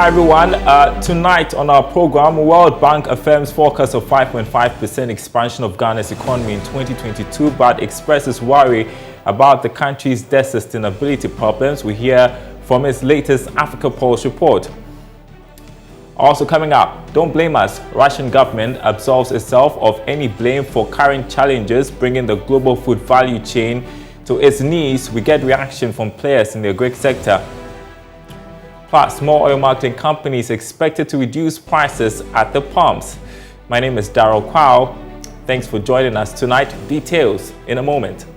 Hi everyone. Tonight on our program, World Bank affirms forecast of 5.5% expansion of Ghana's economy in 2022, but expresses worry about the country's debt sustainability problems. We hear from its latest Africa Pulse report. Also coming up, don't blame us. Russian government absolves itself of any blame for current challenges, bringing the global food value chain to its knees. We get reaction from players in the Greek sector. Plus, more oil marketing companies expected to reduce prices at the pumps. My name is Daryl Kwawu. Thanks for joining us tonight. Details in a moment.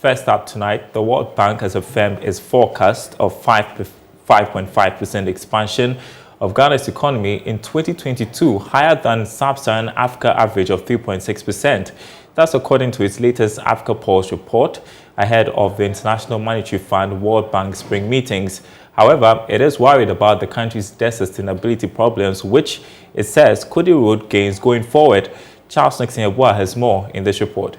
First up tonight, the World Bank has affirmed its forecast of 5.5% expansion of Ghana's economy in 2022, higher than sub-Saharan Africa average of 3.6%. That's according to its latest Africa Pulse report ahead of the International Monetary Fund World Bank spring meetings. However, it is worried about the country's debt sustainability problems, which it says could erode gains going forward. Charles Nixon has more in this report.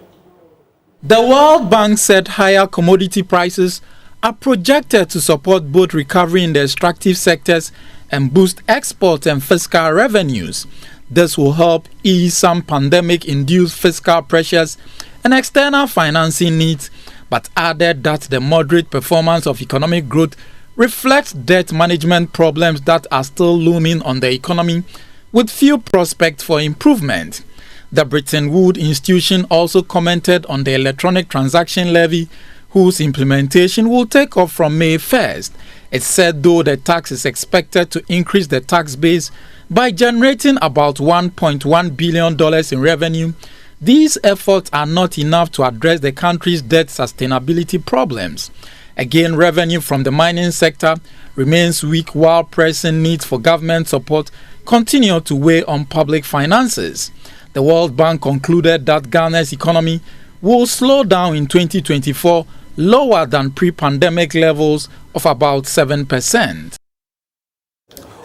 The World Bank said higher commodity prices are projected to support both recovery in the extractive sectors and boost export and fiscal revenues. This will help ease some pandemic-induced fiscal pressures and external financing needs, but added that the moderate performance of economic growth reflects debt management problems that are still looming on the economy, with few prospects for improvement. The Bretton Woods institution also commented on the electronic transaction levy, whose implementation will take off from May 1st. It said though the tax is expected to increase the tax base by generating about $1.1 billion in revenue, these efforts are not enough to address the country's debt sustainability problems. Again, revenue from the mining sector remains weak, while pressing needs for government support continue to weigh on public finances. The World Bank concluded that Ghana's economy will slow down in 2024, lower than pre-pandemic levels of about 7%.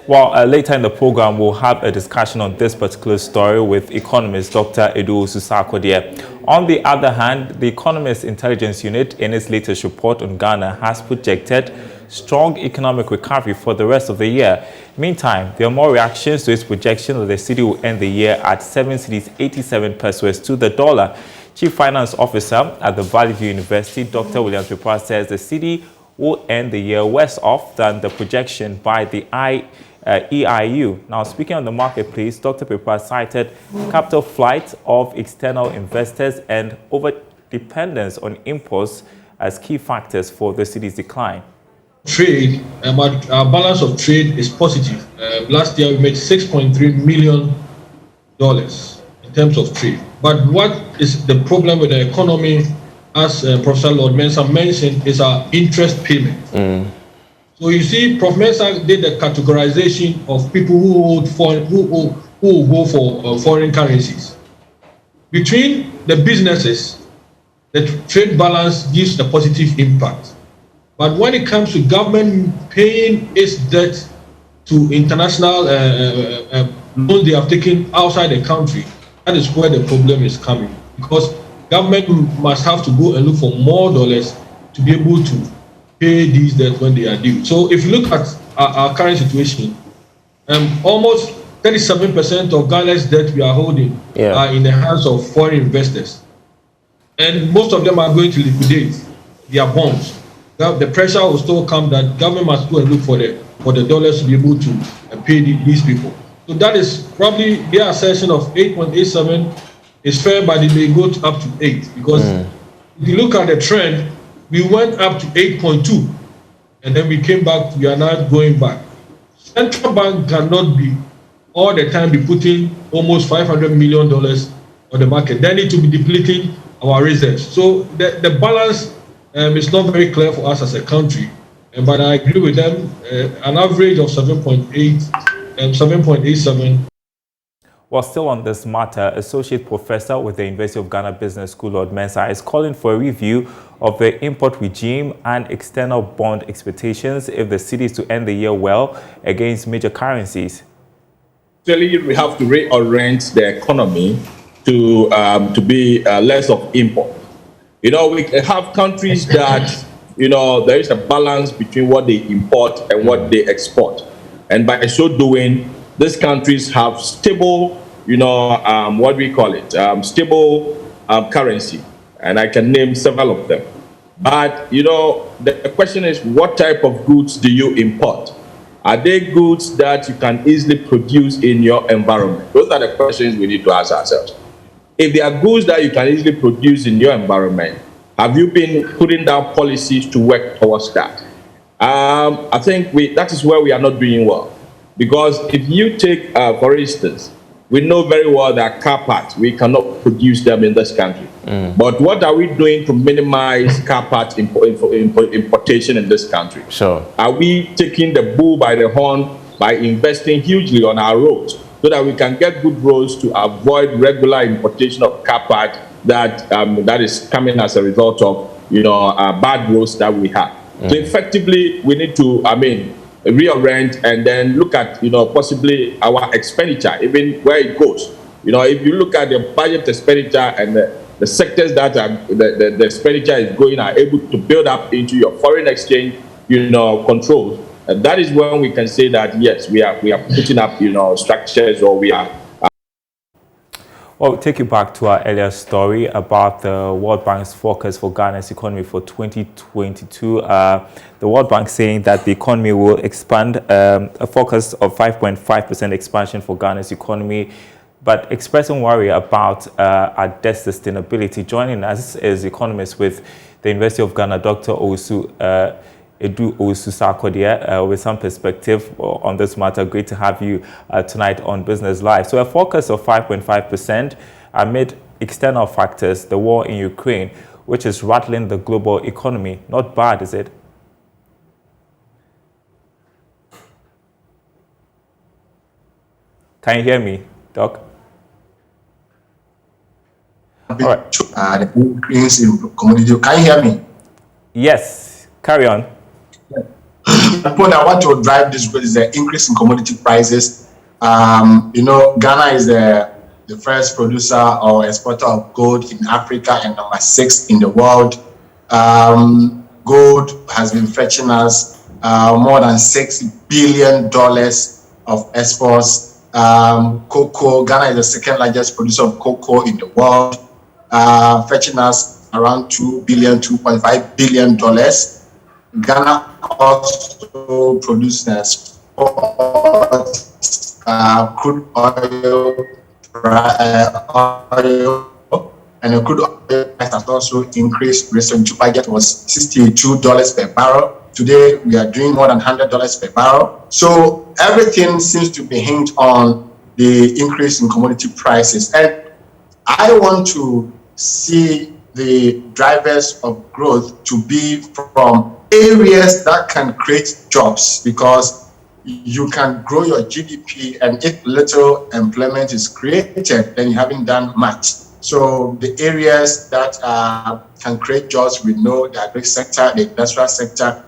Well, later in the program, we'll have a discussion on this particular story with economist Dr. Edu Susakodier. On the other hand, the Economist Intelligence Unit, in its latest report on Ghana, has projected strong economic recovery for the rest of the year. Meantime, there are more reactions to its projection that the city will end the year at 7 cedis 87 pesos to the dollar. Chief Finance Officer at the Valley View University, Dr. William Pippa, says the city will end the year worse off than the projection by the EIU. Now, speaking on the marketplace, Dr. Pippa cited capital flight of external investors and over-dependence on imports as key factors for the city's decline. Trade, our balance of trade is positive. Last year we made $6.3 million in terms of trade. But what is the problem with the economy, as Professor Lord Mensah mentioned, is our interest payment. So you see, Prof. Mensah did the categorization of people who go for foreign currencies. Between the businesses, the trade balance gives a positive impact. But when it comes to government paying its debt to international loans they have taken outside the country, that is where the problem is coming. Because government must have to go and look for more dollars to be able to pay these debts when they are due. So if you look at our current situation, almost 37% of Ghana's debt we are holding are in the hands of foreign investors. And most of them are going to liquidate their bonds. The pressure will still come that government must go and look for the dollars to be able to pay these people. So that is probably their assertion of 8.87 is fair, but it may go up to 8 because if you look at the trend, we went up to 8.2 and then we came back. We are now going back. Central bank cannot be all the time be putting almost $500 million on the market. They need to be depleting our reserves. So the balance it's not very clear for us as a country, but I agree with them. An average of 7.8 and 7.87 Well, still on this matter, Associate Professor with the University of Ghana Business School, Lord Mensah, is calling for a review of the import regime and external bond expectations if the city is to end the year well against major currencies. Clearly, we have to reorient the economy to be less of import. We have countries that, there is a balance between what they import and what they export. And by so doing, these countries have stable, stable currency. And I can name several of them. But, the question is, what type of goods do you import? Are they goods that you can easily produce in your environment? Those are the questions we need to ask ourselves. If they are goods that you can easily produce in your environment, have you been putting down policies to work towards that? I think that is where we are not doing well. Because if you take, for instance, we know very well that car parts, we cannot produce them in this country. But what are we doing to minimize car parts importation in this country? Sure. Are we taking the bull by the horn by investing hugely on our roads so that we can get good roads to avoid regular importation of car parts that is coming as a result of bad roads that we have? So effectively, we need to reorient and then look at possibly our expenditure, even where it goes. If you look at the budget expenditure and the sectors that are the expenditure is going are able to build up into your foreign exchange controls, and that is when we can say that yes, we are putting up structures, or we are. Well, we'll take you back to our earlier story about the World Bank's forecast for Ghana's economy for 2022. The World Bank saying that the economy will expand, a forecast of 5.5% expansion for Ghana's economy, but expressing worry about our debt sustainability. Joining us is economist with the University of Ghana, Dr. Edu Owusu-Sarkodie, with some perspective on this matter. Great to have you tonight on Business Live. So a focus of 5.5% amid external factors, the war in Ukraine, which is rattling the global economy. Not bad, is it? Can you hear me, Doc? All right. The increase in commodity. Can you hear me? Yes. Carry on. The point I want to drive this with is the increase in commodity prices. Ghana is the first producer or exporter of gold in Africa and number 6 in the world. Gold has been fetching us more than $6 billion of exports. Cocoa, Ghana is the second largest producer of cocoa in the world, fetching us around $2.5 billion. Ghana also produces crude oil, and the crude oil price has also increased. Recent budget was $62 per barrel. Today we are doing more than $100 per barrel. So everything seems to be hinged on the increase in commodity prices. And I want to see the drivers of growth to be from areas that can create jobs, because you can grow your GDP, and if little employment is created, then you haven't done much. So the areas that can create jobs, we know the agri sector, the industrial sector.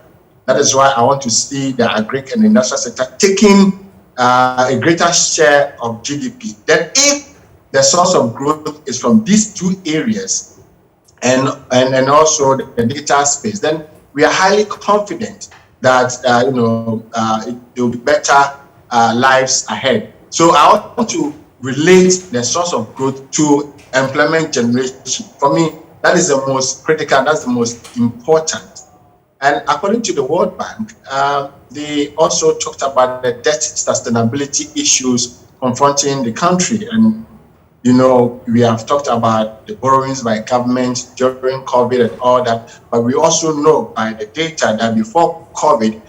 That is why I want to see the agri and industrial sector taking a greater share of GDP. Then if the source of growth is from these two areas and also the data space, then we are highly confident that there will be better lives ahead. So I want to relate the source of growth to employment generation. For me, that is the most critical, that's the most important. And according to the World Bank, they also talked about the debt sustainability issues confronting the country. And we have talked about the borrowings by government during COVID and all that, but we also know by the data that before COVID,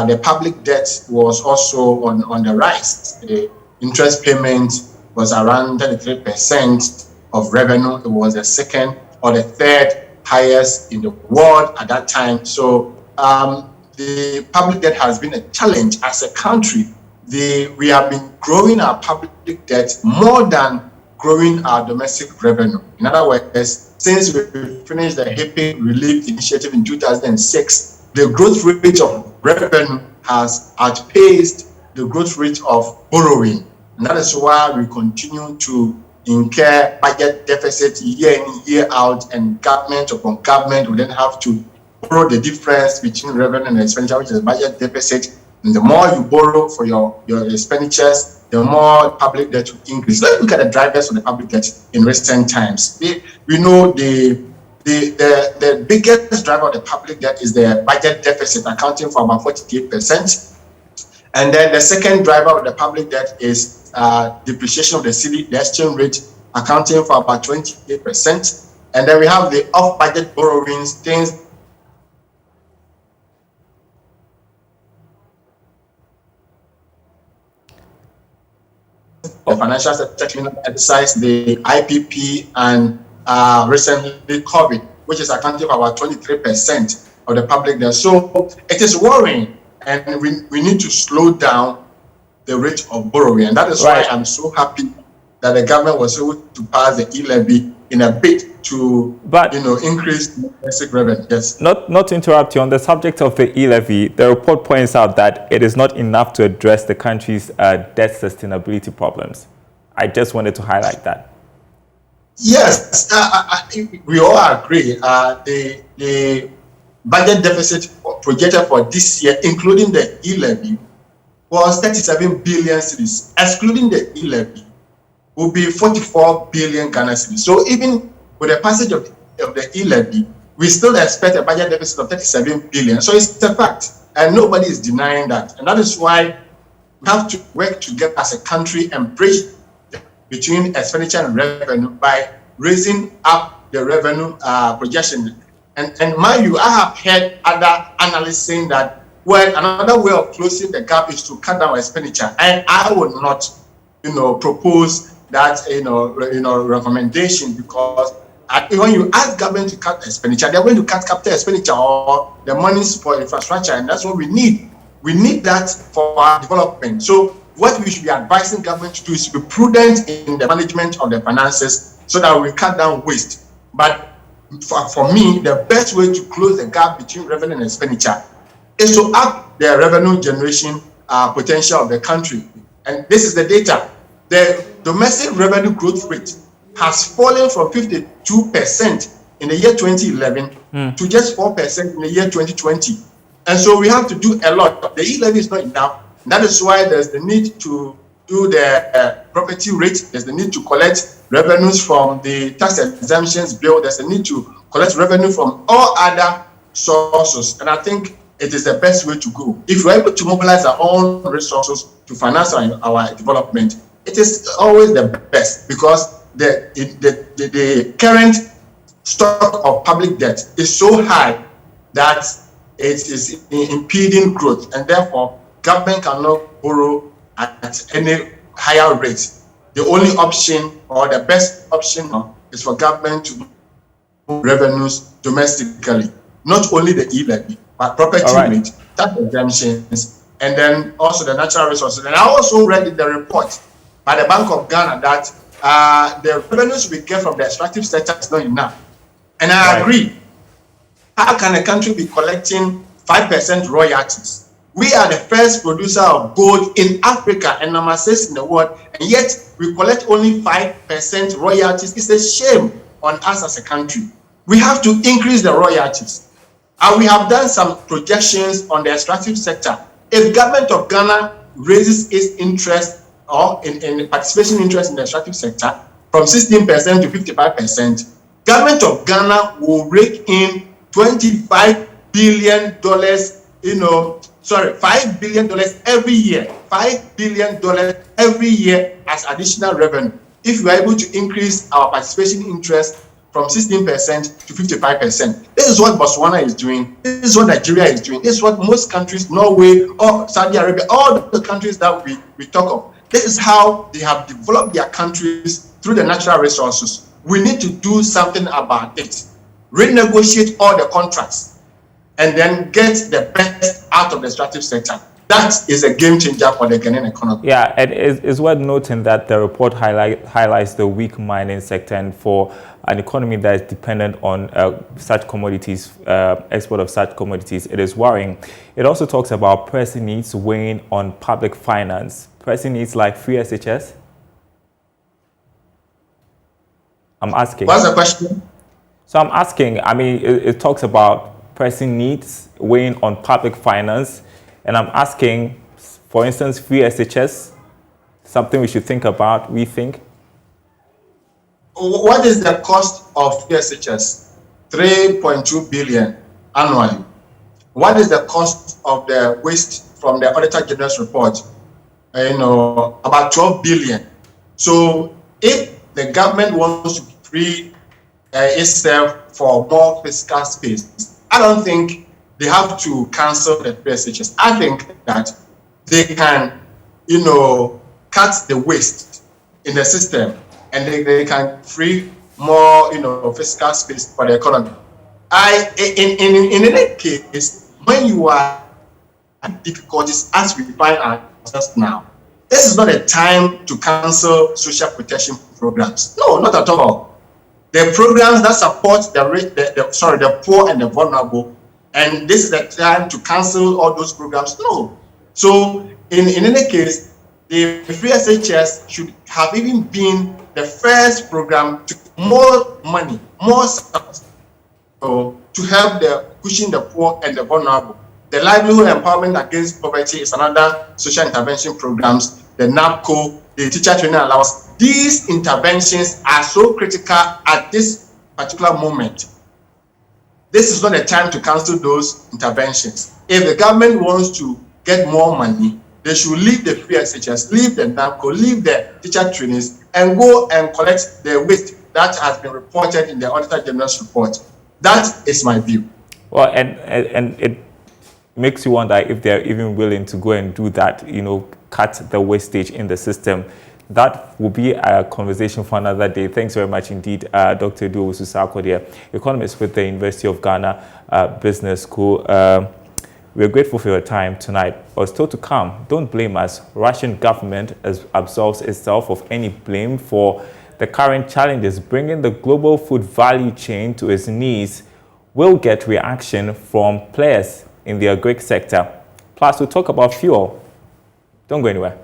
the public debt was also on the rise. The interest payment was around 33% of revenue. It was the second or the third highest in the world at that time. So the public debt has been a challenge as a country. we have been growing our public debt more than growing our domestic revenue. In other words, since we finished the HIPIC relief initiative in 2006, the growth rate of revenue has outpaced the growth rate of borrowing. And that is why we continue to incur budget deficit year in, year out, and government upon government will then have to borrow the difference between revenue and expenditure, which is budget deficit. And the more you borrow for your expenditures, the more public debt will increase. Let's look at the drivers of the public debt in recent times. We know the biggest driver of the public debt is the budget deficit, accounting for about 48%. And then the second driver of the public debt is depreciation of the cedi, the exchange rate, accounting for about 28%. And then we have the off-budget borrowings, things the financial sector cleanup exercise, the IPP, and recently COVID, which is accounting for about 23% of the public debt. So it is worrying, and we need to slow down the rate of borrowing. And that is why I'm so happy that the government was able to pass the e-levy in a bid to increase basic revenue. Yes. Not to interrupt you, on the subject of the e-levy, the report points out that it is not enough to address the country's debt sustainability problems. I just wanted to highlight that. Yes, we all agree. The budget deficit projected for this year, including the e-levy, was 37 billion cedis. Excluding the e-levy, will be 44 billion Ghana cedis. So even with the passage of the e-levy, we still expect a budget deficit of 37 billion. So it's a fact, and nobody is denying that. And that is why we have to work together as a country and bridge between expenditure and revenue by raising up the revenue projection. And mind you, I have heard other analysts saying that, well, another way of closing the gap is to cut down expenditure. And I would not, propose that, recommendation, because when you ask government to cut expenditure, they're going to cut capital expenditure or the monies for infrastructure, and that's what we need. We need that for our development. So what we should be advising government to do is to be prudent in the management of the finances so that we cut down waste. But for me, the best way to close the gap between revenue and expenditure is to up the revenue generation potential of the country. And this is the data. The domestic revenue growth rate has fallen from 52% in the year 2011 to just 4% in the year 2020. And so we have to do a lot. The e-levy is not enough. And that is why there's the need to do the property rate. There's the need to collect revenues from the tax exemptions bill. There's the need to collect revenue from all other sources. And I think it is the best way to go. If we're able to mobilize our own resources to finance our development, it is always the best, because the current stock of public debt is so high that it is impeding growth, and therefore government cannot borrow at any higher rate. The only option, or the best option, is for government to move revenues domestically, not only the e-levy, but property rate, tax exemptions, and then also the natural resources. And I also read in the report by the Bank of Ghana that the revenues we get from the extractive sector is not enough. And I agree. How can a country be collecting 5% royalties? We are the first producer of gold in Africa and number 6 in the world, and yet we collect only 5% royalties. It's a shame on us as a country. We have to increase the royalties. And we have done some projections on the extractive sector. If government of Ghana raises its interest or in participation interest in the extractive sector from 16% to 55%, government of Ghana will rake in $25 billion, $5 billion every year, $5 billion every year as additional revenue, if we are able to increase our participation interest from 16% to 55%. This is what Botswana is doing. This is what Nigeria is doing. This is what most countries, Norway or Saudi Arabia, all the countries that we talk of. This is how they have developed their countries through the natural resources. We need to do something about it. Renegotiate all the contracts and then get the best out of the extractive sector. That is a game changer for the Ghanaian economy. Yeah, and it's worth noting that the report highlights the weak mining sector, and for an economy that is dependent on such commodities, export of such commodities, it is worrying. It also talks about pressing needs weighing on public finance. Pressing needs like free SHS? I'm asking. What's the question? So I'm asking, I mean, it talks about pressing needs weighing on public finance, and I'm asking, for instance, free SHS, something we should think about, we think? What is the cost of PSHS? 3.2 billion annually. What is the cost of the waste from the Auditor General's report? About 12 billion. So if the government wants to free itself for more fiscal space, I don't think they have to cancel the PSHS. I think that they can, cut the waste in the system, and they can free more, fiscal space for the economy. In any case, when you are at difficulties as we find ourselves now, this is not a time to cancel social protection programs. No, not at all. The programs that support the poor and the vulnerable, and this is the time to cancel all those programs. No. So in any case, the free SHS should have even been the first program to more money, more support, to help pushing the poor and the vulnerable. The livelihood empowerment against poverty is another social intervention programs. The NAPCO, the teacher training allowance. These interventions are so critical at this particular moment. This is not a time to cancel those interventions. If the government wants to get more money, they should leave the free SHS, leave the NAPCO, leave the teacher trainings, and go and collect the waste that has been reported in the Auditor General's report. That is my view. Well, and it makes you wonder if they're even willing to go and do that, cut the wastage in the system. That will be a conversation for another day. Thanks very much indeed, Dr. Daryl Kwawu, economist with the University of Ghana Business School. We're grateful for your time tonight. But still to come, don't blame us. Russian government absolves itself of any blame for the current challenges. Bringing the global food value chain to its knees will get reaction from players in the agri sector. Plus, we'll talk about fuel. Don't go anywhere.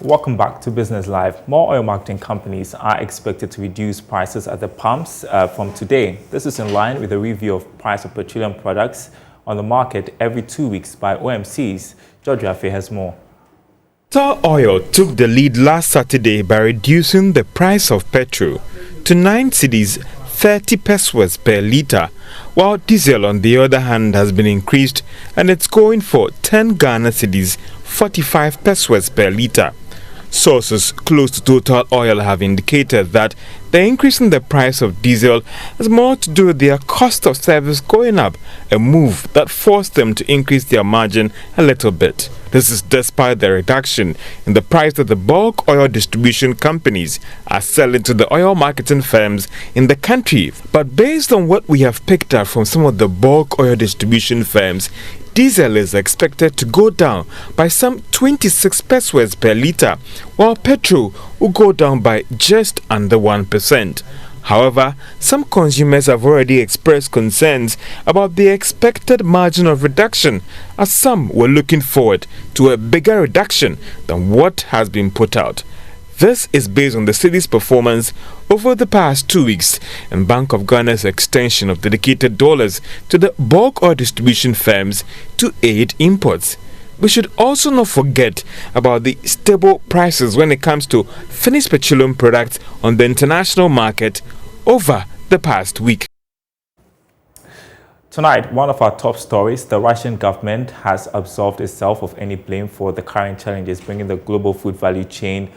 Welcome back to Business Live. More oil marketing companies are expected to reduce prices at the pumps from today. This is in line with a review of price of petroleum products on the market every 2 weeks by OMCs. George Rafe has more. Total Oil took the lead last Saturday by reducing the price of petrol to 9 cedis 30 pesos per litre, while diesel on the other hand has been increased and it's going for 10 Ghana cedis 45 pesos per litre. Sources close to Total Oil have indicated that the increase in the price of diesel has more to do with their cost of service going up, a move that forced them to increase their margin a little bit. This is despite the reduction in the price that the bulk oil distribution companies are selling to the oil marketing firms in the country. But based on what we have picked up from some of the bulk oil distribution firms, diesel is expected to go down by some 26 pesos per litre, while petrol will go down by just under 1%. However, some consumers have already expressed concerns about the expected margin of reduction, as some were looking forward to a bigger reduction than what has been put out. This is based on the city's performance over the past 2 weeks and Bank of Ghana's extension of dedicated dollars to the bulk oil distribution firms to aid imports. We should also not forget about the stable prices when it comes to finished petroleum products on the international market over the past week. Tonight, one of our top stories, the Russian government has absolved itself of any blame for the current challenges bringing the global food value chain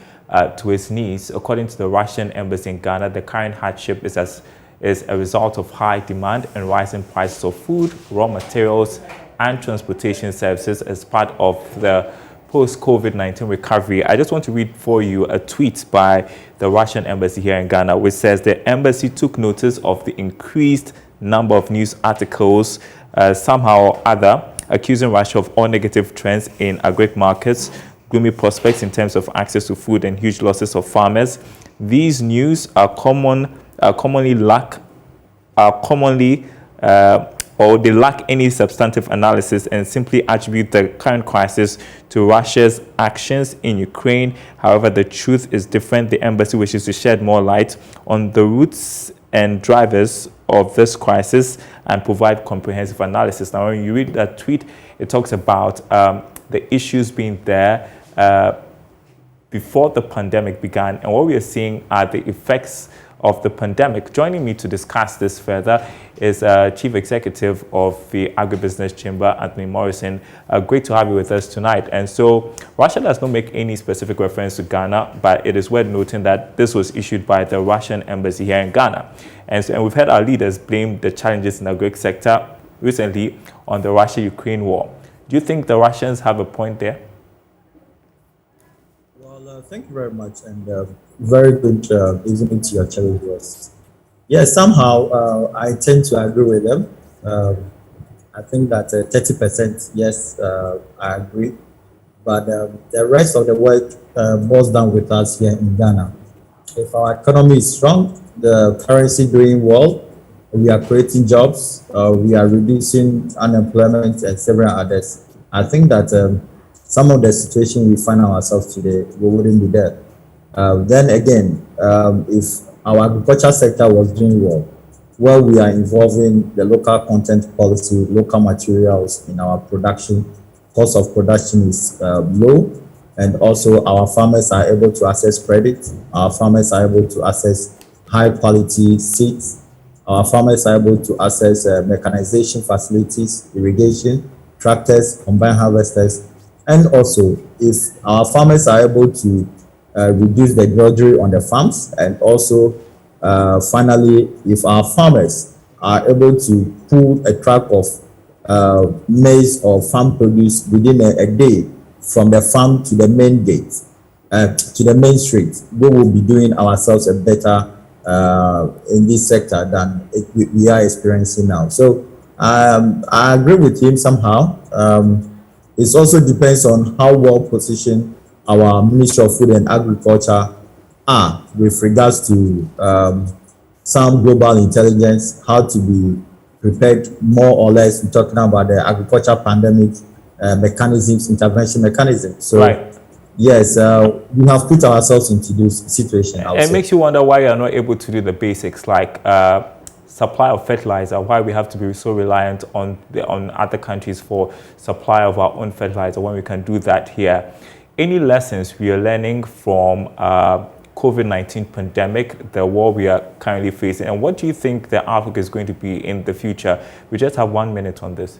to its knees. According to the Russian embassy in Ghana, the current hardship is a result of high demand and rising prices of food, raw materials, and transportation services as part of the post-COVID-19 recovery. I just want to read for you a tweet by the Russian embassy here in Ghana, which says the embassy took notice of the increased number of news articles somehow or other accusing Russia of all negative trends in agri markets, gloomy prospects in terms of access to food, and huge losses of farmers. These news or they lack any substantive analysis and simply attribute the current crisis to Russia's actions in Ukraine. However, the truth is different. The embassy wishes to shed more light on the roots and drivers of this crisis and provide comprehensive analysis. Now, when you read that tweet, it talks about the issues being there before the pandemic began, and what we are seeing are the effects of the pandemic. Joining me to discuss this further is Chief Executive of the Agribusiness Chamber, Anthony Morrison. Great to have you with us tonight. And so Russia does not make any specific reference to Ghana, but it is worth noting that this was issued by the Russian embassy here in Ghana. And we've had our leaders blame the challenges in the agri sector recently on the Russia-Ukraine war. Do you think the Russians have a point there? Well, thank you very much, and very good evening to your challengers. Yes, somehow I tend to agree with them. I think that 30%, yes, I agree. But the rest of the work boils down with us here in Ghana. If our economy is strong, the currency doing well, we are creating jobs, we are reducing unemployment and several others. I think that some of the situation we find ourselves today, we wouldn't be there. Then again, if our agriculture sector was doing well, where we are involving the local content policy, local materials in our production, cost of production is low, and also our farmers are able to access credit, our farmers are able to access high quality seeds, our farmers are able to access mechanization facilities, irrigation, tractors, combine harvesters, and also if our farmers are able to reduce the drudgery on the farms, and also finally, if our farmers are able to pull a truck of maize or farm produce within a day from the farm to the main gate, to the main street, we will be doing ourselves a better in this sector than we are experiencing now. So I agree with him somehow. It also depends on how well positioned our Ministry of Food and Agriculture are with regards to some global intelligence, how to be prepared more or less. We're talking about the agriculture pandemic mechanisms, intervention mechanisms. So right. yes, we have put ourselves into this situation. It makes you wonder why you're not able to do the basics like supply of fertilizer, why we have to be so reliant on other countries for supply of our own fertilizer when we can do that here. Any lessons we are learning from COVID-19 pandemic, the war we are currently facing, and what do you think the outlook is going to be in the future? We just have 1 minute on this.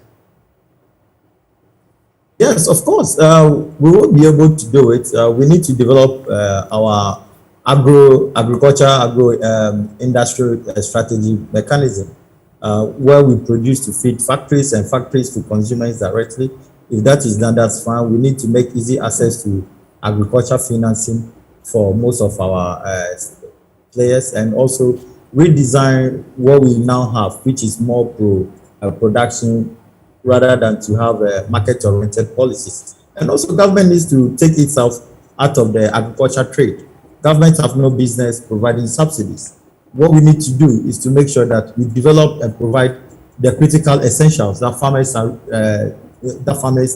Yes, of course. We won't be able to do it. We need to develop our agro-industrial strategy mechanism, where we produce to feed factories and factories to consumers directly. If that is done, that's fine. We need to make easy access to agriculture financing for most of our players, and also redesign what we now have, which is more production rather than to have market-oriented policies. And also government needs to take itself out of the agriculture trade. Governments have no business providing subsidies. What we need to do is to make sure that we develop and provide the critical essentials that farmers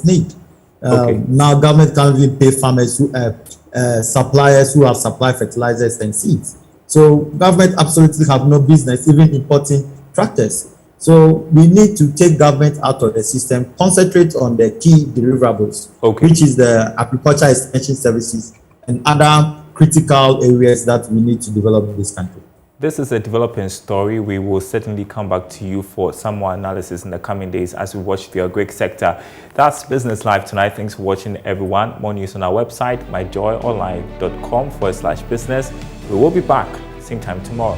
need. Okay. Now government can't even pay farmers who suppliers who have supplied fertilizers and seeds. So government absolutely have no business even importing tractors. So we need to take government out of the system, concentrate on the key deliverables, which is the agriculture extension services and other critical areas that we need to develop in this country. This is a developing story. We will certainly come back to you for some more analysis in the coming days as we watch the agri sector. That's Business Live tonight. Thanks for watching, everyone. More news on our website, myjoyonline.com/business. We will be back same time tomorrow.